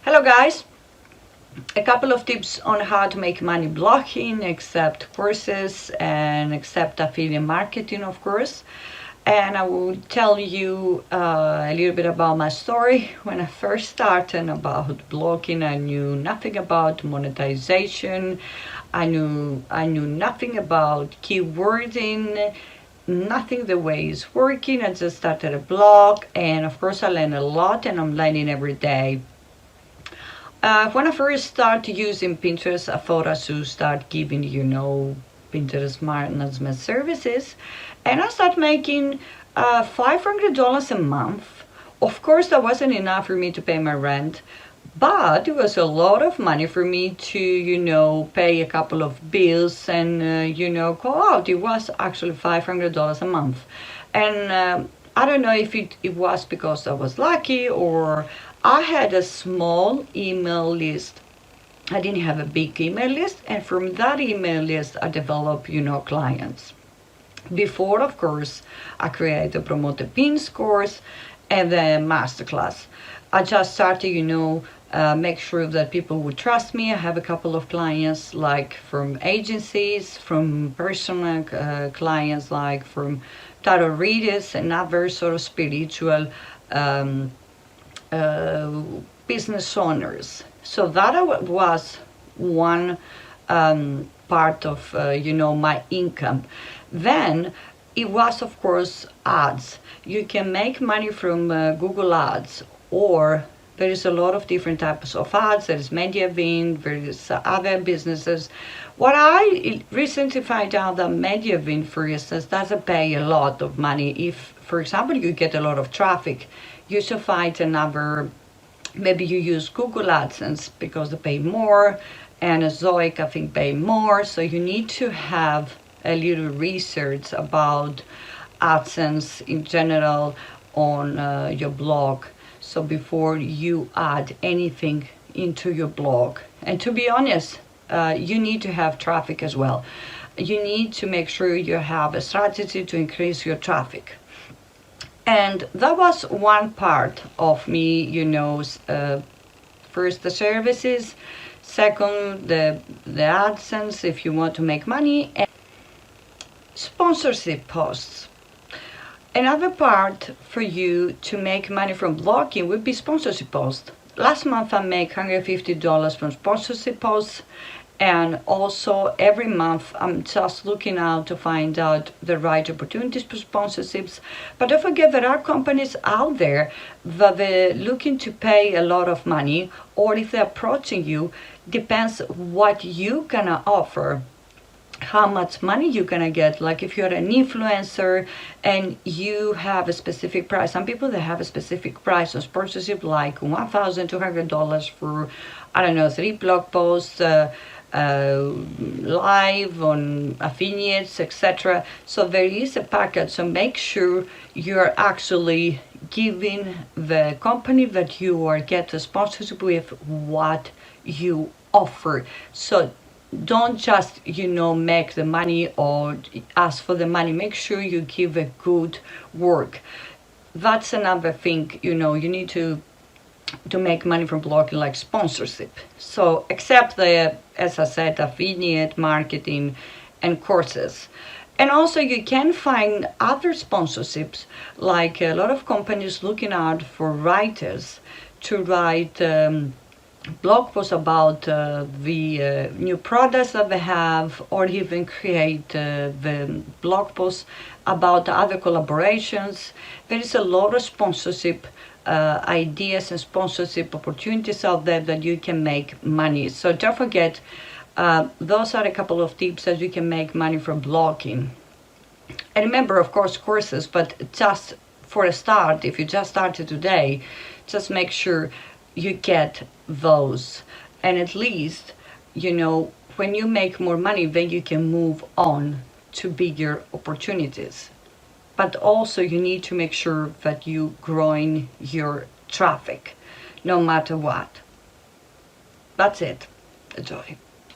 Hello guys, a couple of tips on how to make money blogging, accept courses and accept affiliate marketing, of course. And I will tell you a little bit about my story. When I first started about blogging, I knew nothing about monetization. I knew nothing about keywording, nothing the way it's working. I just started a blog, and of course I learned a lot, and I'm learning every day. When I first started using Pinterest, I thought I should start giving, Pinterest management services. And I started making $500 a month. Of course, that wasn't enough for me to pay my rent, but it was a lot of money for me to, pay a couple of bills and, go out. It was actually $500 a month. And I don't know if it was because I was lucky or I had a small email list. I didn't have a big email list, and from that email list I developed, clients. Before, of course, I created a promoted pins course and the masterclass. I just started, make sure that people would trust me. I have a couple of clients like from agencies, from personal clients, like from tarot readers and other sort of spiritual business owners. So that was one part of my income. Then it was, of course, ads. You can make money from Google ads, or there is a lot of different types of ads. There is MediaVin, there is other businesses. What I recently found out that MediaVin, for instance, doesn't pay a lot of money. If, for example, you get a lot of traffic, you should find another. Maybe you use Google AdSense because they pay more, and Zoic, I think, pay more. So you need to have a little research about AdSense in general on your blog. So before you add anything into your blog, and to be honest, you need to have traffic as well. You need to make sure you have a strategy to increase your traffic. And that was one part of me, first the services, second the AdSense if you want to make money, and sponsorship posts. Another part for you to make money from blogging would be sponsorship posts. Last month I made $150 from sponsorship posts, and also every month I'm just looking out to find out the right opportunities for sponsorships. But don't forget there are companies out there that they're looking to pay a lot of money, or if they're approaching you, depends what you gonna offer, how much money you're gonna get. Like if you're an influencer and you have a specific price, some people they have a specific price on sponsorship, like $1,200 for, I don't know, 3 blog posts, live on affiliates, etc. So there is a package. So make sure you're actually giving the company that you are get a sponsorship with what you offer. So don't just make the money or ask for the money. Make sure you give a good work. That's another thing. You need to make money from blogging, like sponsorship. So except the, as I said, affiliate marketing and courses. And also you can find other sponsorships, like a lot of companies looking out for writers to write blog posts about the new products that they have, or even create the blog posts about other collaborations. There is a lot of sponsorship ideas and sponsorship opportunities out there that you can make money. So don't forget, those are a couple of tips that you can make money from blogging. And remember, of course, courses, but just for a start, if you just started today, just make sure you get those. And at least, when you make more money, then you can move on to bigger opportunities. But also you need to make sure that you growing your traffic no matter what. That's it. Enjoy.